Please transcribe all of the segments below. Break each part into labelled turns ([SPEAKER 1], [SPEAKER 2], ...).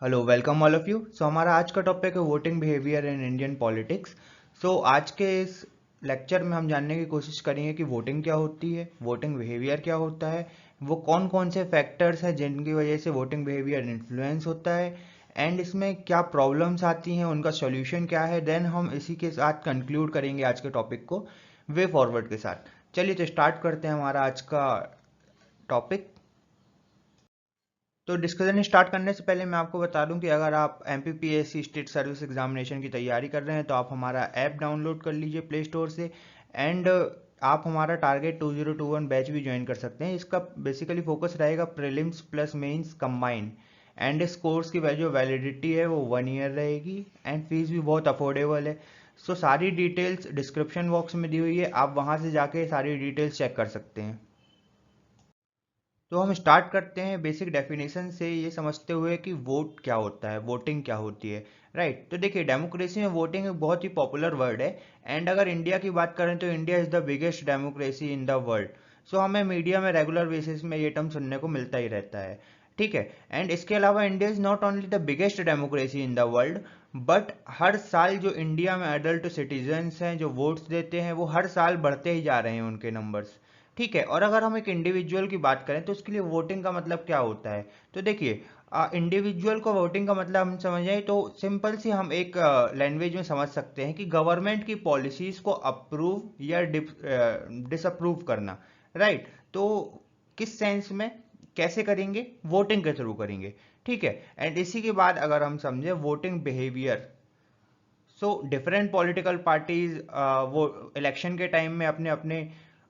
[SPEAKER 1] Hello welcome all of you. हमारा आज का टॉपिक है voting behaviour in Indian politics. आज के इस लेक्चर में हम जानने की कोशिश करेंगे कि वोटिंग क्या होती है, वोटिंग बिहेवियर क्या होता है, वो कौन कौन से फैक्टर्स हैं जिनकी वजह से वोटिंग बिहेवियर इन्फ्लुएंस होता है, एंड इसमें क्या प्रॉब्लम्स आती हैं, उनका सॉल्यूशन क्या है। देन हम इसी के साथ कंक्लूड करेंगे आज के टॉपिक को वे फॉरवर्ड के साथ। चलिए तो स्टार्ट करते हैं हमारा आज का टॉपिक। तो डिस्कशन स्टार्ट करने से पहले मैं आपको बता दूं कि अगर आप एमपीपीएससी स्टेट सर्विस एग्जामिनेशन की तैयारी कर रहे हैं तो आप हमारा ऐप डाउनलोड कर लीजिए प्ले स्टोर से। एंड आप हमारा टारगेट 2021 बैच भी ज्वाइन कर सकते हैं। इसका बेसिकली फोकस रहेगा prelims plus mains combine. And इस कोर्स की जो वैलिडिटी है वो 1 ईयर रहेगी एंड फीस भी बहुत अफोर्डेबल है। सारी डिटेल्स डिस्क्रिप्शन बॉक्स में दी हुई है, आप वहाँ से जाके सारी डिटेल्स चेक कर सकते हैं। तो हम स्टार्ट करते हैं बेसिक डेफिनेशन से, ये समझते हुए कि वोट क्या होता है, वोटिंग क्या होती है। राइट। तो देखिए, डेमोक्रेसी में वोटिंग एक बहुत ही पॉपुलर वर्ड है। एंड अगर इंडिया की बात करें तो India is the biggest democracy in the world. हमें मीडिया में रेगुलर बेसिस में ये टर्म सुनने को मिलता ही रहता है। ठीक है। एंड इसके अलावा India is not only the biggest democracy in the world, but हर साल जो इंडिया में एडल्ट सिटीजन्स हैं जो वोट्स देते हैं वो हर साल बढ़ते ही जा रहे हैं उनके नंबर्स। ठीक है। और अगर हम एक इंडिविजुअल की बात करें तो उसके लिए वोटिंग का मतलब क्या होता है। तो देखिए, इंडिविजुअल को वोटिंग का मतलब हम समझें तो सिंपल सी हम एक लैंग्वेज में समझ सकते हैं कि गवर्नमेंट की पॉलिसीज को अप्रूव या डिसअप्रूव करना। राइट। तो किस सेंस में कैसे करेंगे, वोटिंग के थ्रू करेंगे। ठीक है। एंड इसी के बाद अगर हम समझे voting behaviour, different political parties वो इलेक्शन के टाइम में अपने अपने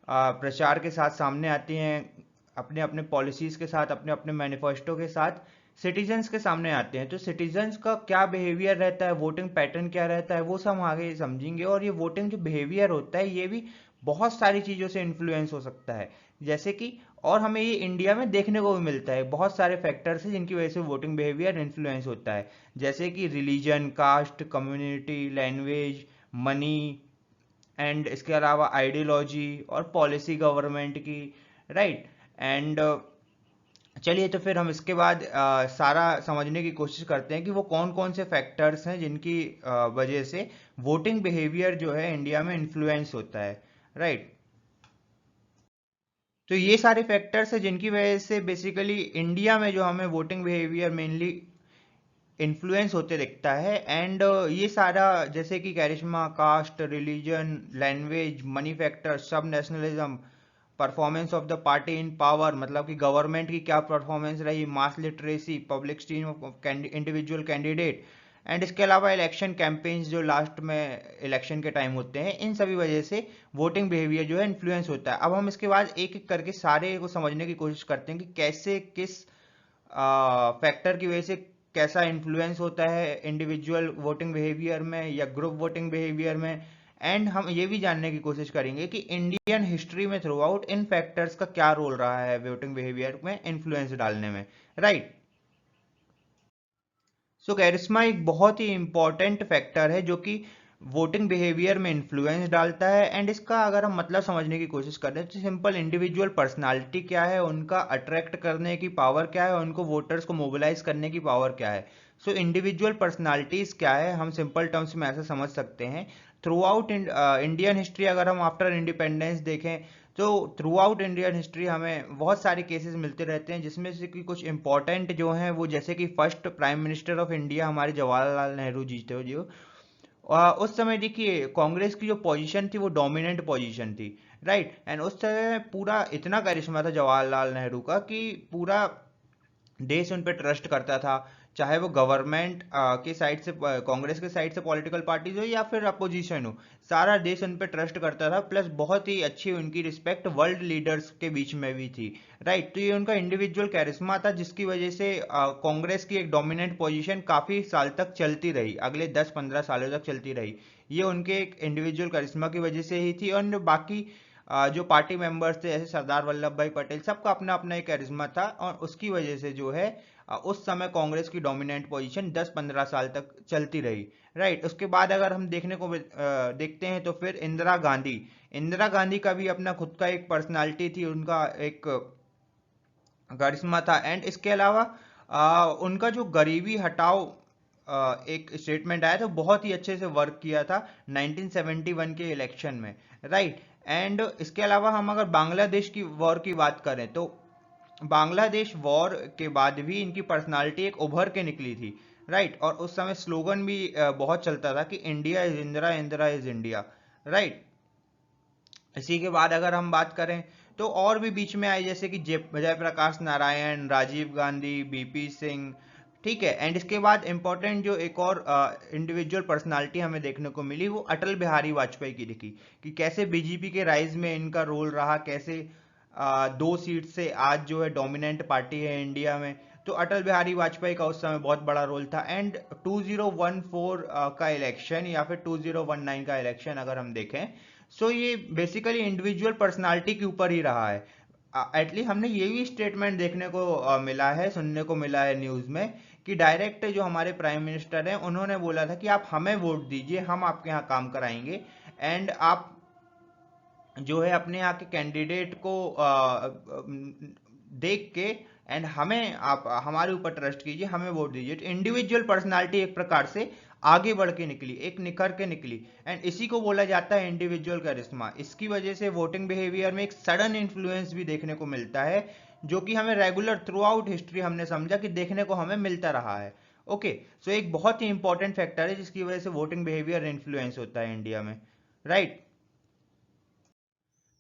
[SPEAKER 1] प्रचार के साथ सामने आती हैं, अपने अपने पॉलिसीज के साथ, अपने अपने मैनिफेस्टो के साथ सिटीजन्स के सामने आते हैं। तो सिटीजन्स का क्या बिहेवियर रहता है, वोटिंग पैटर्न क्या रहता है, वो सब हम आगे समझेंगे। और ये वोटिंग जो बिहेवियर होता है ये भी बहुत सारी चीज़ों से इन्फ्लुएंस हो सकता है, जैसे कि, और हमें ये इंडिया में देखने को भी मिलता है। बहुत सारे फैक्टर्स हैं जिनकी वजह से वोटिंग बिहेवियर इन्फ्लुएंस होता है, जैसे कि religion, caste, community, language, money, and इसके अलावा आइडियोलॉजी और पॉलिसी गवर्नमेंट की। राइट। एंड चलिए तो फिर हम इसके बाद सारा समझने की कोशिश करते हैं कि वो कौन कौन से फैक्टर्स हैं जिनकी वजह से वोटिंग बिहेवियर जो है इंडिया में इन्फ्लुएंस होता है। राइट। तो ये सारे फैक्टर्स हैं जिनकी वजह से बेसिकली इंडिया में जो हमें वोटिंग बिहेवियर मेनली इन्फ्लुएंस होते दिखता है। एंड ये सारा जैसे कि charisma, caste, religion, language, money factor, सब nationalism, performance of the party in power, मतलब कि गवर्नमेंट की क्या परफॉर्मेंस रही, mass literacy, public esteem of individual candidate, and इसके अलावा इलेक्शन कैंपेन्स जो लास्ट में इलेक्शन के टाइम होते हैं, इन सभी वजह से वोटिंग बिहेवियर जो है इन्फ्लुएंस होता है। अब हम इसके बाद एक एक करके सारे को समझने की कोशिश करते हैं कि कैसे किस फैक्टर की वजह से कैसा इन्फ्लुएंस होता है इंडिविजुअल वोटिंग बिहेवियर में या ग्रुप वोटिंग बिहेवियर में। एंड हम ये भी जानने की कोशिश करेंगे कि इंडियन हिस्ट्री में थ्रू आउट इन फैक्टर्स का क्या रोल रहा है वोटिंग बिहेवियर में इन्फ्लुएंस डालने में। राइट। कैरिश्मा एक बहुत ही इंपॉर्टेंट फैक्टर है जो कि वोटिंग बिहेवियर में इन्फ्लुएंस डालता है। एंड इसका अगर हम मतलब समझने की कोशिश करें तो सिंपल इंडिविजुअल पर्सनालिटी क्या है, उनका अट्रैक्ट करने की पावर क्या है, उनको वोटर्स को मोबिलाइज करने की पावर क्या है। इंडिविजुअल पर्सनालिटीज क्या है, हम सिंपल टर्म्स में ऐसा समझ सकते हैं। थ्रू आउट इंडियन हिस्ट्री अगर हम आफ्टर इंडिपेंडेंस देखें तो थ्रू आउट इंडियन हिस्ट्री हमें बहुत सारे केसेस मिलते रहते हैं, जिसमें से कि कुछ इंपॉर्टेंट जो हैं वो, जैसे कि first prime minister of India हमारे जवाहरलाल नेहरू जी थे जो, उस समय देखिए कांग्रेस की जो पोजीशन थी वो डोमिनेंट पोजीशन थी। राइट। एंड उस समय पूरा इतना करिश्मा था जवाहरलाल नेहरू का कि पूरा देश उन पर ट्रस्ट करता था, चाहे वो गवर्नमेंट के साइड से, कांग्रेस के साइड से पॉलिटिकल पार्टीज हो या फिर अपोजिशन हो, सारा देश उन पर ट्रस्ट करता था। प्लस बहुत ही अच्छी उनकी रिस्पेक्ट वर्ल्ड लीडर्स के बीच में भी थी। राइट। तो ये उनका इंडिविजुअल कैरिश्मा था जिसकी वजह से कांग्रेस की एक डोमिनेंट पोजीशन काफ़ी साल तक चलती रही, अगले 10-15 सालों तक चलती रही। ये उनके एक इंडिविजुअल करिश्मा की वजह से ही थी। और बाकी जो पार्टी मेंबर्स थे जैसे सरदार वल्लभ भाई पटेल, सबका अपना अपना एक करिश्मा था और उसकी वजह से जो है उस समय कांग्रेस की डोमिनेंट पोजीशन 10-15 साल तक चलती रही। राइट। उसके बाद अगर हम देखते हैं तो फिर इंदिरा गांधी का भी अपना खुद का एक पर्सनालिटी थी, उनका एक करिश्मा था। एंड इसके अलावा उनका जो गरीबी हटाओ एक स्टेटमेंट आया था, बहुत ही अच्छे से वर्क किया था 1971 के इलेक्शन में, राइट। एंड इसके अलावा हम अगर बांग्लादेश की वॉर की बात करें तो बांग्लादेश वॉर के बाद भी इनकी पर्सनालिटी एक उभर के निकली थी, राइट। और उस समय स्लोगन भी बहुत चलता था कि India is Indira, Indira is India, right. इसी के बाद अगर हम बात करें तो और भी बीच में आए, जैसे कि जयप्रकाश नारायण, राजीव गांधी, बीपी सिंह, ठीक है। एंड इसके बाद इंपॉर्टेंट जो एक और इंडिविजुअल पर्सनालिटी हमें देखने को मिली वो अटल बिहारी वाजपेयी की दिखी, कि कैसे बीजेपी के राइज में इनका रोल रहा, कैसे 2 सीट से आज जो है डोमिनेंट पार्टी है इंडिया में। तो अटल बिहारी वाजपेयी का उस समय बहुत बड़ा रोल था। एंड 2014 का इलेक्शन या फिर 2019 का इलेक्शन अगर हम देखें, सो ये बेसिकली इंडिविजुअल पर्सनालिटी के ऊपर ही रहा है। एटलीस्ट हमने ये भी स्टेटमेंट देखने को मिला है, सुनने को मिला है न्यूज में, कि डायरेक्ट जो हमारे प्राइम मिनिस्टर हैं उन्होंने बोला था कि आप हमें वोट दीजिए, हम आपके यहाँ काम कराएंगे। एंड आप जो है अपने यहाँ के कैंडिडेट को देख के एंड हमें आप हमारे ऊपर ट्रस्ट कीजिए, हमें वोट दीजिए। तो इंडिविजुअल पर्सनालिटी एक प्रकार से आगे बढ़ के निकली, एक निखर के निकली। एंड इसी को बोला जाता है इंडिविजुअल करिश्मा। इसकी वजह से वोटिंग बिहेवियर में एक सडन इन्फ्लुएंस भी देखने को मिलता है, जो कि हमें रेगुलर थ्रू आउट हिस्ट्री हमने समझा कि देखने को हमें मिलता रहा है। ओके, सो एक बहुत ही इंपॉर्टेंट फैक्टर है जिसकी वजह से वोटिंग बिहेवियर इन्फ्लुएंस होता है इंडिया में, right.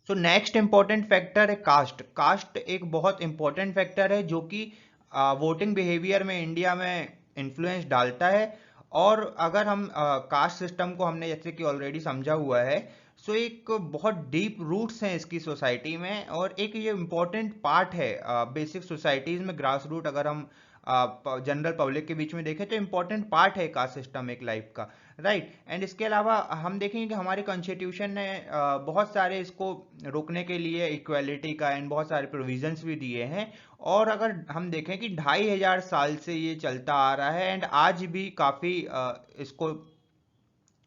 [SPEAKER 1] So next important factor है कास्ट। कास्ट एक बहुत इंपॉर्टेंट फैक्टर है जो कि वोटिंग बिहेवियर में इंडिया में इन्फ्लुएंस डालता है। और अगर हम कास्ट सिस्टम को हमने जैसे कि ऑलरेडी समझा हुआ है, सो एक बहुत डीप रूट्स हैं इसकी सोसाइटी में, और एक ये इम्पॉर्टेंट पार्ट है बेसिक सोसाइटीज में। ग्रास रूट अगर हम जनरल पब्लिक के बीच में देखें तो इम्पॉर्टेंट पार्ट है कास्ट सिस्टम एक लाइफ का, राइट। एंड इसके अलावा हम देखेंगे कि हमारे कॉन्स्टिट्यूशन ने बहुत सारे इसको रोकने के लिए इक्वालिटी का एंड बहुत सारे प्रोविजंस भी दिए हैं। और अगर हम देखें कि 2500 साल से ये चलता आ रहा है एंड आज भी काफ़ी इसको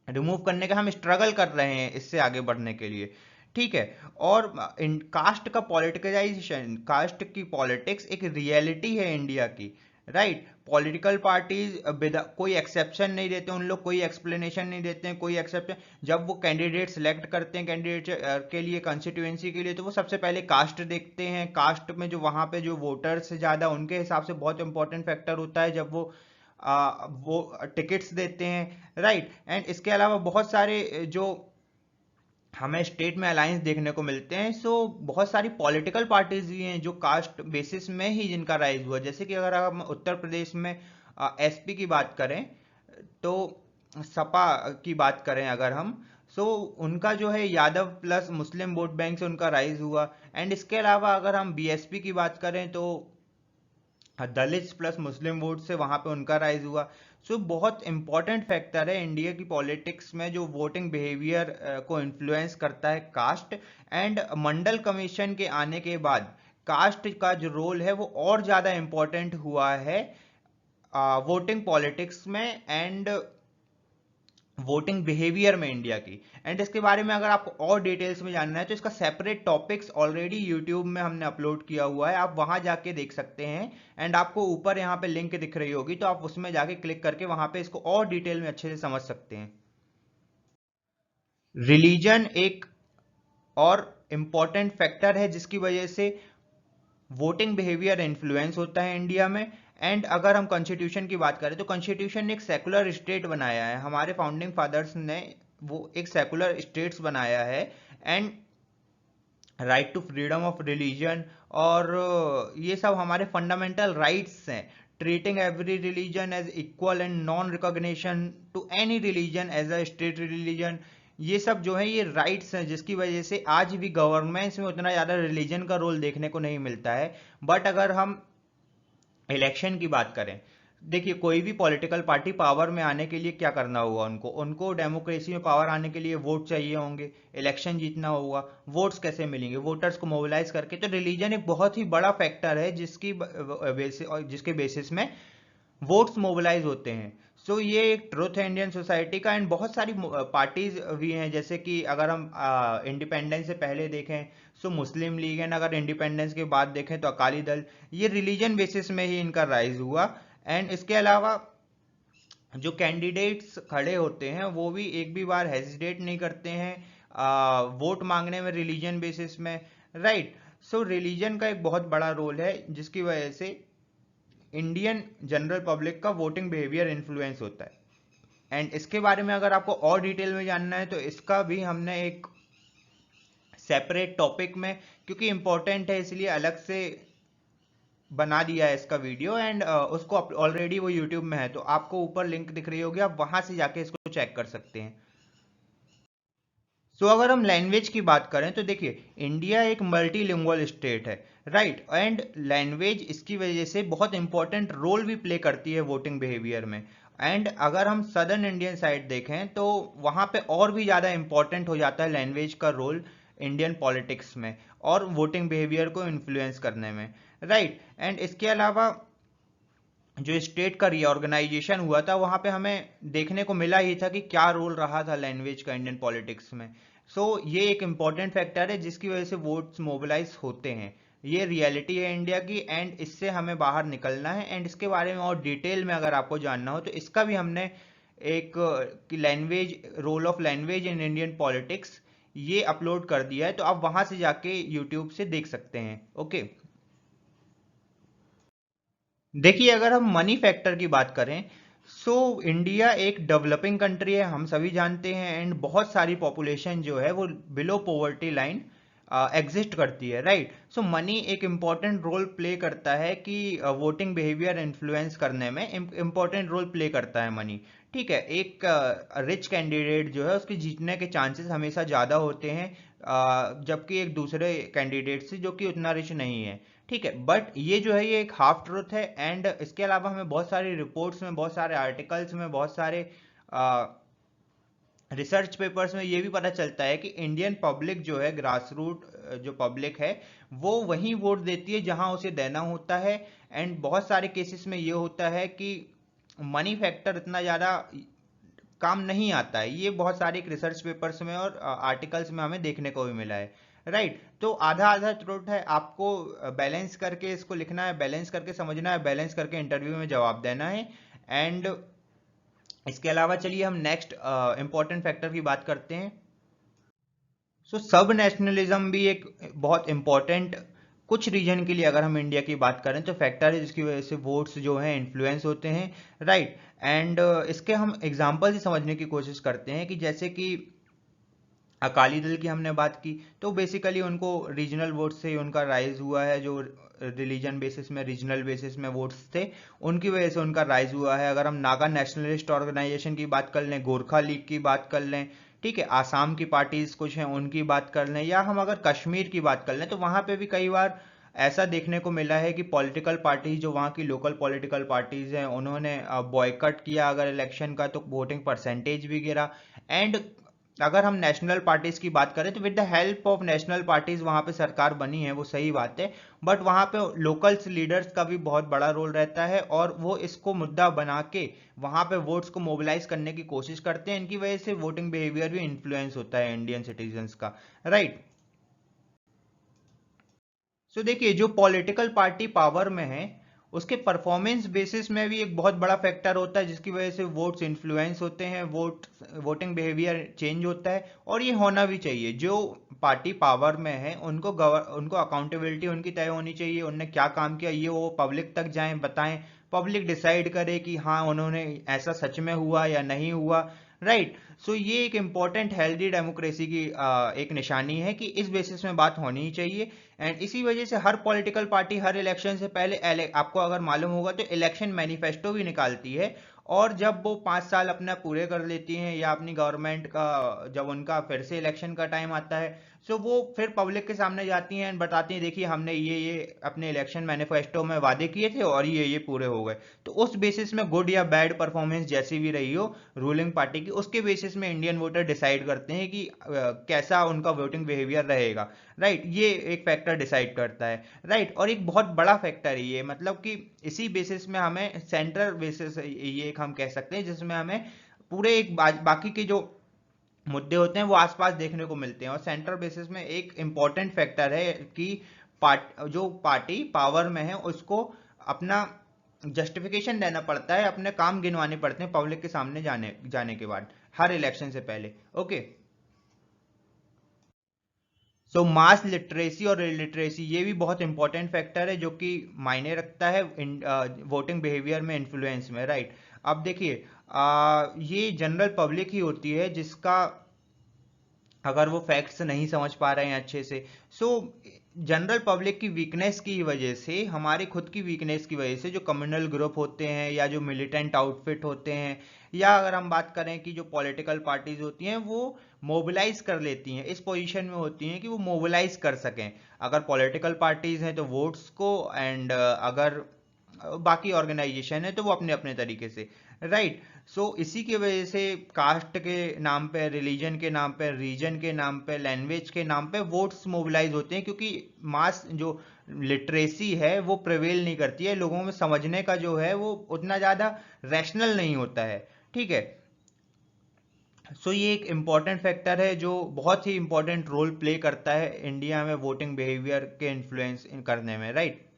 [SPEAKER 1] रिमूव करने का हम स्ट्रगल कर रहे हैं इससे आगे बढ़ने के लिए, ठीक है। और कास्ट का पॉलिटिकलाइजेशन, कास्ट की पॉलिटिक्स एक रियलिटी है इंडिया की, राइट। पॉलिटिकल पार्टीज कोई एक्सेप्शन नहीं देते, उन लोग कोई एक्सप्लेनेशन नहीं देते हैं, कोई एक्सेप्शन। जब वो कैंडिडेट सिलेक्ट करते हैं कैंडिडेट के लिए, कंस्टिट्यूएंसी के लिए, तो वो सबसे पहले कास्ट देखते हैं। कास्ट में जो वहाँ पे जो वोटर्स ज़्यादा, उनके हिसाब से बहुत इंपॉर्टेंट फैक्टर होता है जब वो टिकट्स देते हैं, राइट। एंड इसके अलावा बहुत सारे जो हमें स्टेट में अलायंस देखने को मिलते हैं, सो बहुत सारी पॉलिटिकल पार्टीज भी हैं जो कास्ट बेसिस में ही जिनका राइज हुआ। जैसे कि अगर हम उत्तर प्रदेश में एसपी की बात करें तो सपा की बात करें अगर हम, सो उनका जो है यादव प्लस मुस्लिम वोट बैंक से उनका राइज हुआ। एंड इसके अलावा अगर हम बीएसपी की बात करें तो दलित प्लस मुस्लिम वोट से वहां पे उनका राइज हुआ। सो बहुत इंपॉर्टेंट फैक्टर है इंडिया की पॉलिटिक्स में जो वोटिंग बिहेवियर को इन्फ्लुएंस करता है, कास्ट। एंड मंडल कमीशन के आने के बाद कास्ट का जो रोल है वो और ज्यादा इंपॉर्टेंट हुआ है वोटिंग पॉलिटिक्स में एंड वोटिंग बिहेवियर में इंडिया की। एंड इसके बारे में अगर आपको और डिटेल्स में जानना है तो इसका सेपरेट टॉपिक्स ऑलरेडी यूट्यूब में हमने अपलोड किया हुआ है, आप वहां जाके देख सकते हैं। एंड आपको ऊपर यहाँ पे लिंक दिख रही होगी, तो आप उसमें जाके क्लिक करके वहां पे इसको और डिटेल में अच्छे से समझ सकते हैं। रिलीजन एक और इम्पॉर्टेंट फैक्टर है जिसकी वजह से वोटिंग बिहेवियर इन्फ्लुएंस होता है इंडिया में। एंड अगर हम कॉन्स्टिट्यूशन की बात करें तो कॉन्स्टिट्यूशन ने एक सेकुलर स्टेट बनाया है, हमारे फाउंडिंग फादर्स ने वो एक सेकुलर स्टेट्स बनाया है। And right to freedom of religion, और ये सब हमारे फंडामेंटल राइट्स हैं। Treating every religion as equal and non recognition to any religion as a state religion, ये सब जो है ये राइट्स हैं जिसकी वजह से आज भी गवर्नमेंट्स में उतना ज़्यादा रिलीजन का रोल देखने को नहीं मिलता है। बट अगर हम इलेक्शन की बात करें, देखिए कोई भी पॉलिटिकल पार्टी पावर में आने के लिए क्या करना होगा, उनको उनको डेमोक्रेसी में पावर आने के लिए वोट चाहिए होंगे, इलेक्शन जीतना होगा। वोट्स कैसे मिलेंगे? वोटर्स को मोबिलाइज करके। तो रिलीजन एक बहुत ही बड़ा फैक्टर है जिसके बेसिस में वोट्स मोबिलाइज होते हैं। सो ये एक ट्रुथ है इंडियन सोसाइटी का। एंड बहुत सारी पार्टीज भी हैं, जैसे कि अगर हम इंडिपेंडेंस से पहले देखें सो मुस्लिम लीग, एंड अगर इंडिपेंडेंस के बाद देखें तो अकाली दल। ये रिलीजन बेसिस में ही इनका राइज हुआ। एंड इसके अलावा जो कैंडिडेट्स खड़े होते हैं वो भी एक भी बार हेजिटेट नहीं करते हैं वोट मांगने में रिलीजन बेसिस में, राइट। सो रिलीजन का एक बहुत बड़ा रोल है जिसकी वजह से इंडियन जनरल पब्लिक का वोटिंग बिहेवियर इन्फ्लुएंस होता है। एंड इसके बारे में अगर आपको और डिटेल में जानना है तो इसका भी हमने एक सेपरेट टॉपिक में, क्योंकि इंपॉर्टेंट है इसलिए अलग से बना दिया है इसका वीडियो। एंड उसको ऑलरेडी वो यूट्यूब में है, तो आपको ऊपर लिंक दिख रही होगी, आप वहां से जाके इसको चेक कर सकते हैं। सो अगर हम लैंग्वेज की बात करें तो देखिए इंडिया एक मल्टीलिंगुअल स्टेट है, राइट। एंड लैंग्वेज इसकी वजह से बहुत इंपॉर्टेंट रोल भी प्ले करती है वोटिंग बिहेवियर में। एंड अगर हम सदर्न इंडियन साइड देखें तो वहां पे और भी ज़्यादा इंपॉर्टेंट हो जाता है लैंग्वेज का रोल इंडियन पॉलिटिक्स में और वोटिंग बिहेवियर को इन्फ्लुएंस करने में, राइट। एंड इसके अलावा जो स्टेट का रीऑर्गेनाइजेशन हुआ था वहां पे हमें देखने को मिला ही था कि क्या रोल रहा था लैंग्वेज का इंडियन पॉलिटिक्स में। सो ये एक इम्पॉर्टेंट फैक्टर है जिसकी वजह से वोट्स मोबिलाइज होते हैं। ये रियलिटी है इंडिया की, एंड इससे हमें बाहर निकलना है। एंड इसके बारे में और डिटेल में अगर आपको जानना हो तो इसका भी हमने एक language, role of language in Indian politics, ये अपलोड कर दिया है, तो आप वहां से जाके यूट्यूब से देख सकते हैं, ओके। देखिए अगर हम मनी फैक्टर की बात करें सो इंडिया एक डेवलपिंग कंट्री है, हम सभी जानते हैं। एंड बहुत सारी पॉपुलेशन जो है वो बिलो पॉवर्टी लाइन एग्जिस्ट करती है, राइट। सो मनी एक इम्पॉर्टेंट रोल प्ले करता है कि वोटिंग बिहेवियर इन्फ्लुएंस करने में इम्पॉर्टेंट रोल प्ले करता है मनी, ठीक है। एक रिच कैंडिडेट जो है उसके जीतने के चांसेस हमेशा ज़्यादा होते हैं जबकि एक दूसरे कैंडिडेट से जो कि उतना रिच नहीं है, ठीक है। बट ये जो है ये एक हाफ ट्रूथ है। एंड इसके अलावा हमें बहुत सारी रिपोर्ट्स में, बहुत सारे आर्टिकल्स में, बहुत सारे रिसर्च पेपर्स में ये भी पता चलता है कि इंडियन पब्लिक जो है, ग्रास रूट जो पब्लिक है, वो वहीं वोट देती है जहां उसे देना होता है। एंड बहुत सारे केसेस में ये होता है कि मनी फैक्टर इतना ज़्यादा काम नहीं आता है। ये बहुत सारे रिसर्च पेपर्स में और आर्टिकल्स में हमें देखने को भी मिला है, राइट। तो आधा आधा ट्रूथ है, आपको बैलेंस करके इसको लिखना है, बैलेंस करके समझना है, बैलेंस करके इंटरव्यू में जवाब देना है। एंड इसके अलावा चलिए हम नेक्स्ट इंपॉर्टेंट फैक्टर की बात करते हैं। सो सब नेशनलिज्म भी एक बहुत इंपॉर्टेंट, कुछ रीजन के लिए अगर हम इंडिया की बात करें तो फैक्टर है जिसकी वजह से वोट्स जो हैं इन्फ्लुएंस होते हैं, राइट। एंड इसके हम एग्जांपल से समझने की कोशिश करते हैं कि जैसे कि अकाली दल की हमने बात की तो बेसिकली उनको रीजनल वोट से ही उनका राइज हुआ है। जो रिलीजन बेसिस में, रीजनल बेसिस में वोट्स थे उनकी वजह से उनका राइज हुआ है। अगर हम नागा नेशनलिस्ट ऑर्गेनाइजेशन की बात कर लें, गोरखा लीग की बात कर लें, ठीक है, आसाम की पार्टीज कुछ हैं उनकी बात कर लें, या हम अगर कश्मीर की बात कर लें तो वहां पे भी कई बार ऐसा देखने को मिला है कि पॉलिटिकल पार्टीज, जो वहाँ की लोकल पॉलिटिकल पार्टीज हैं, उन्होंने बॉयकट किया अगर इलेक्शन का, तो वोटिंग परसेंटेज भी गिरा। एंड अगर हम नेशनल पार्टीज की बात करें तो with the help of national parties वहां पे सरकार बनी है, वो सही बात है। बट वहां पे लोकल्स लीडर्स का भी बहुत बड़ा रोल रहता है और वो इसको मुद्दा बना के वहां पे वोट्स को मोबिलाइज करने की कोशिश करते हैं। इनकी वजह से वोटिंग बिहेवियर भी इन्फ्लुएंस होता है इंडियन सिटीजन्स का, राइट। सो देखिए जो पॉलिटिकल पार्टी पावर में है उसके परफॉर्मेंस बेसिस में भी एक बहुत बड़ा फैक्टर होता है जिसकी वजह से वोट्स इन्फ्लुएंस होते हैं, वोटिंग बिहेवियर चेंज होता है। और ये होना भी चाहिए। जो पार्टी पावर में है उनको अकाउंटेबिलिटी उनकी तय होनी चाहिए, उनने क्या काम किया ये वो पब्लिक तक जाएं, बताएं, पब्लिक डिसाइड करे कि हाँ उन्होंने ऐसा सच में हुआ या नहीं हुआ, राइट। सो ये एक इम्पॉर्टेंट हेल्दी डेमोक्रेसी की एक निशानी है कि इस बेसिस में बात होनी ही चाहिए। एंड इसी वजह से हर पॉलिटिकल पार्टी हर इलेक्शन से पहले आपको अगर मालूम होगा तो इलेक्शन मैनिफेस्टो भी निकालती है। और जब वो 5 साल अपना पूरे कर लेती हैं या अपनी गवर्नमेंट का जब उनका फिर से इलेक्शन का टाइम आता है सो वो फिर पब्लिक के सामने जाती हैं एंड बताती हैं देखिए हमने ये अपने इलेक्शन मैनिफेस्टो में वादे किए थे और ये पूरे हो गए। तो उस बेसिस में गुड या बैड परफॉर्मेंस जैसी भी रही हो रूलिंग पार्टी की, उसके बेसिस में इंडियन वोटर डिसाइड करते हैं कि कैसा उनका वोटिंग बिहेवियर रहेगा। राइट, ये एक फैक्टर डिसाइड करता है। राइट, और एक बहुत बड़ा फैक्टर है ये, मतलब कि इसी बेसिस में हमें सेंट्रल बेसिस ये एक हम कह सकते हैं जिसमें हमें पूरे एक बाकी के जो मुद्दे होते हैं वो आसपास देखने को मिलते हैं। और सेंट्रल बेसिस में एक इम्पॉर्टेंट फैक्टर है कि जो पार्टी पावर में है उसको अपना जस्टिफिकेशन देना पड़ता है, अपने काम गिनवाने पड़ते हैं पब्लिक के सामने जाने जाने के बाद हर इलेक्शन से पहले। ओके, सो मास लिटरेसी और इलिटरेसी ये भी बहुत इंपॉर्टेंट फैक्टर है जो कि मायने रखता है वोटिंग बिहेवियर में, इन्फ्लुएंस में। राइट, अब देखिए ये जनरल पब्लिक ही होती है जिसका अगर वो फैक्ट्स नहीं समझ पा रहे हैं अच्छे से, सो जनरल पब्लिक की वीकनेस की वजह से, हमारी खुद की वीकनेस की वजह से जो कम्युनल ग्रुप होते हैं या जो मिलिटेंट आउटफिट होते हैं, या अगर हम बात करें कि जो पॉलिटिकल पार्टीज होती हैं वो मोबिलाइज कर लेती हैं, इस पोजीशन में होती हैं कि वो मोबिलाइज कर सकें। अगर पॉलिटिकल पार्टीज हैं तो वोट्स को, एंड अगर बाकी ऑर्गेनाइजेशन है तो वो अपने अपने तरीके से। राइट, सो इसी की वजह से कास्ट के नाम पे, रिलीजन के नाम पे, रीजन के नाम पे, लैंग्वेज के नाम पे वोट्स मोबिलाइज होते हैं, क्योंकि मास जो लिटरेसी है वो प्रिवेल नहीं करती है, लोगों में समझने का जो है वो उतना ज़्यादा रैशनल नहीं होता है। ठीक है, सो ये एक इम्पॉर्टेंट फैक्टर है जो बहुत ही इम्पॉर्टेंट रोल प्ले करता है इंडिया में वोटिंग बिहेवियर के इन्फ्लुएंस करने में। राइट,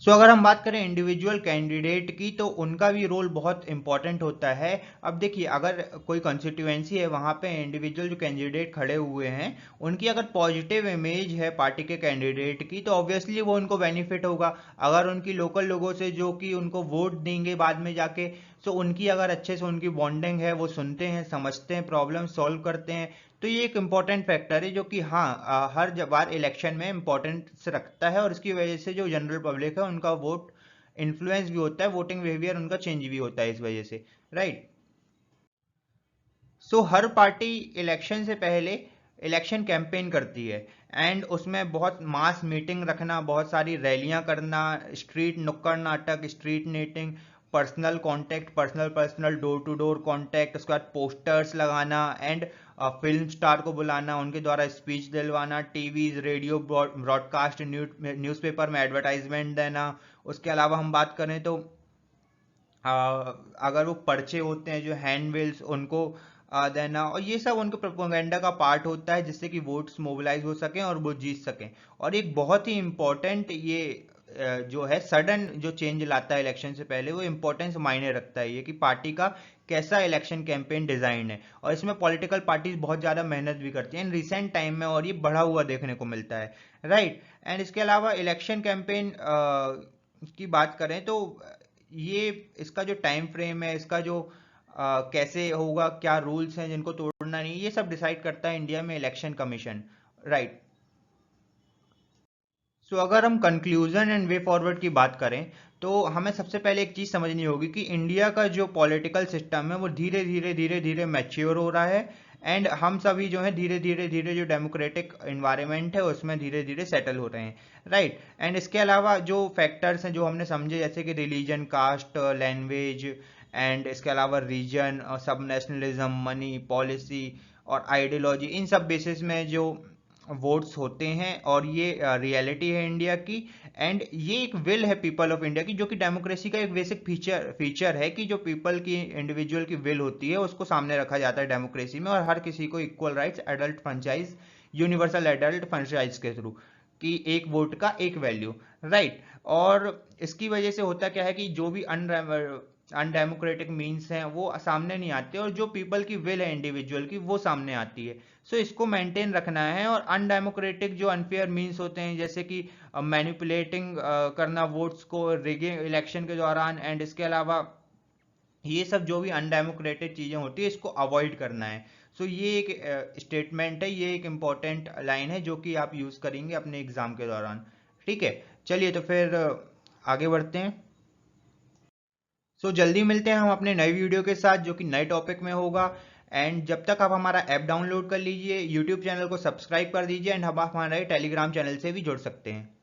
[SPEAKER 1] सो अगर हम बात करें इंडिविजुअल कैंडिडेट की तो उनका भी रोल बहुत इंपॉर्टेंट होता है। अब देखिए अगर कोई कॉन्स्टिट्यूएंसी है वहाँ पे इंडिविजुअल जो कैंडिडेट खड़े हुए हैं उनकी अगर पॉजिटिव इमेज है पार्टी के कैंडिडेट की तो ऑब्वियसली वो उनको बेनिफिट होगा। अगर उनकी लोकल लोगों से जो कि उनको वोट देंगे बाद में जाके, सो उनकी अगर अच्छे से उनकी बॉन्डिंग है, वो सुनते हैं, समझते हैं, प्रॉब्लम सॉल्व करते हैं, तो ये एक इम्पॉर्टेंट फैक्टर है जो कि हाँ हर बार इलेक्शन में इम्पोर्टेंस रखता है, और इसकी वजह से जो जनरल पब्लिक है उनका वोट इन्फ्लुएंस भी होता है, वोटिंग बिहेवियर उनका चेंज भी होता है इस वजह से। राइट, सो हर पार्टी इलेक्शन से पहले इलेक्शन कैंपेन करती है, एंड उसमें बहुत मास मीटिंग रखना, बहुत सारी रैलियां करना, स्ट्रीट नुक्कड़ नाटक, street meeting, personal contact, personal personal door to door contact, उसके बाद पोस्टर्स लगाना, एंड फिल्म स्टार को बुलाना, उनके द्वारा स्पीच दिलवाना, टीवी रेडियो ब्रॉडकास्ट, न्यूज़पेपर में एडवर्टाइजमेंट देना। उसके अलावा हम बात करें तो अगर वो पर्चे होते हैं जो हैंड बिल्स उनको देना, और ये सब उनके प्रोपेगेंडा का पार्ट होता है जिससे कि वोट्स मोबिलाइज हो सकें और वो जीत सकें। और एक बहुत ही इम्पोर्टेंट ये जो है सडन जो चेंज लाता है इलेक्शन से पहले, वो इम्पोर्टेंस मायने रखता है ये कि पार्टी का कैसा इलेक्शन कैंपेन डिजाइन है, और इसमें पॉलिटिकल पार्टीज बहुत ज़्यादा मेहनत भी करती हैं इन रिसेंट टाइम में, और ये बढ़ा हुआ देखने को मिलता है। राइट, एंड इसके अलावा इलेक्शन कैंपेन की बात करें तो ये इसका जो टाइम फ्रेम है, इसका जो कैसे होगा, क्या रूल्स हैं जिनको तोड़ना नहीं, ये सब डिसाइड करता है इंडिया में इलेक्शन कमीशन। राइट, सो अगर हम कंक्लूजन एंड वे फॉरवर्ड की बात करें तो हमें सबसे पहले एक चीज़ समझनी होगी कि इंडिया का जो पॉलिटिकल सिस्टम है वो धीरे धीरे धीरे धीरे मैच्योर हो रहा है, एंड हम सभी जो है धीरे धीरे धीरे जो डेमोक्रेटिक इन्वायरमेंट है उसमें धीरे धीरे सेटल हो रहे हैं। राइट, एंड इसके अलावा जो फैक्टर्स हैं जो हमने समझे जैसे कि रिलीजन, कास्ट, लैंग्वेज, एंड इसके अलावा रीजन, सब नेशनलिज्म, मनी, पॉलिसी और आइडियोलॉजी, इन सब बेसिस में जो वोट्स होते हैं, और ये रियलिटी है इंडिया की, एंड ये एक विल है पीपल ऑफ इंडिया की, जो कि डेमोक्रेसी का एक बेसिक फीचर है कि जो पीपल की, इंडिविजुअल की विल होती है उसको सामने रखा जाता है डेमोक्रेसी में, और हर किसी को equal rights, adult franchise, universal adult franchise के थ्रू, कि एक वोट का एक वैल्यू। राइट, और इसकी वजह से होता क्या है कि जो भी अनडेमोक्रेटिक मीन्स हैं वो सामने नहीं आते, और जो पीपल की विल है इंडिविजुअल की वो सामने आती है। सो इसको मेंटेन रखना है, और अनडेमोक्रेटिक जो अनफेयर मीन्स होते हैं जैसे कि मैनिपुलेटिंग करना वोट्स को, रिगिंग इलेक्शन के दौरान, एंड इसके अलावा ये सब जो भी अनडेमोक्रेटिक चीज़ें होती है इसको अवॉइड करना है। सो ये एक स्टेटमेंट है, ये एक इम्पॉर्टेंट लाइन है जो कि आप यूज़ करेंगे अपने एग्जाम के दौरान। ठीक है, चलिए तो फिर आगे बढ़ते हैं। सो जल्दी मिलते हैं हम अपने नए वीडियो के साथ जो कि नए टॉपिक में होगा। एंड जब तक आप हमारा ऐप डाउनलोड कर लीजिए, यूट्यूब चैनल को सब्सक्राइब कर दीजिए एंड हम आप हमारे टेलीग्राम चैनल से भी जुड़ सकते हैं।